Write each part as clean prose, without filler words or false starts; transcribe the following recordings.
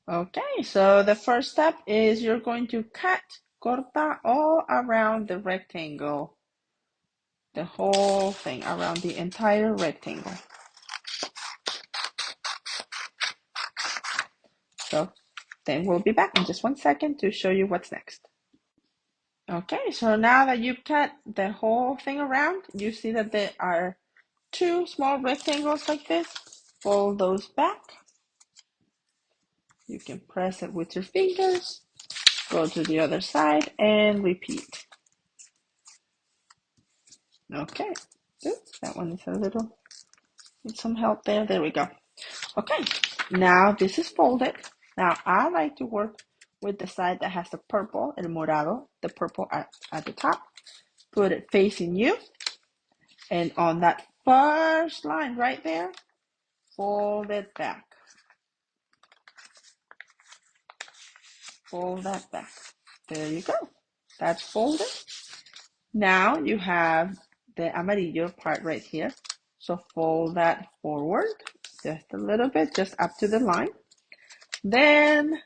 Okay, so the first step is you're going to corta all around the rectangle, the whole thing around the entire rectangle. So then we'll be back in just 1 second to show you what's next. Okay, so now that you've cut the whole thing around, you see that there are two small rectangles like this. Fold those back. You can press it with your fingers, go to the other side, and repeat. Okay, oops, that one is a little, need some help there. There we go. Okay, now this is folded. Now I like to work with the side that has the purple, el morado, the purple at the top. Put it facing you. And on that first line right there, fold it back. Fold that back. There you go. That's folded. Now you have the amarillo part right here. So fold that forward just a little bit, just up to the line. Then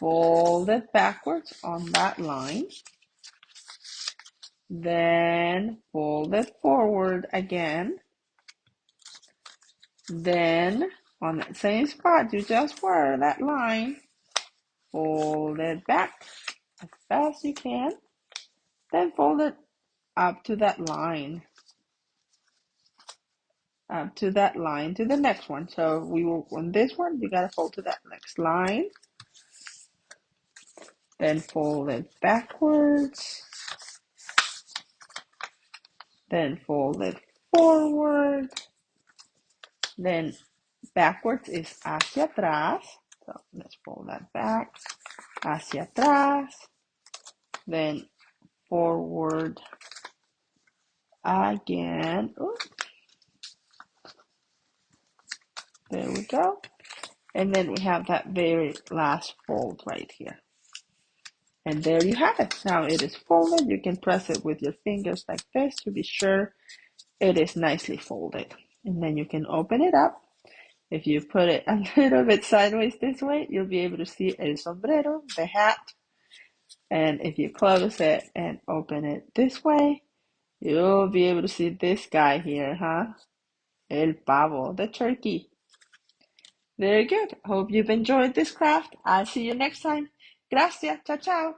fold it backwards on that line. Then fold it forward again. Then on that same spot you just were, that line, fold it back as fast as you can. Then fold it up to that line. Up to that line to the next one. So we will, on this one, you gotta fold to that next line. Then fold it backwards. Then fold it forward. Then backwards is hacia atrás. So let's fold that back. Hacia atrás. Then forward again. Ooh. There we go. And then we have that very last fold right here. And there you have it. Now it is folded. You can press it with your fingers like this to be sure it is nicely folded. And then you can open it up. If you put it a little bit sideways this way, you'll be able to see el sombrero, the hat. And if you close it and open it this way, you'll be able to see this guy here, huh? El pavo, the turkey. Very good. Hope you've enjoyed this craft. I'll see you next time. Gracias. Ciao, ciao.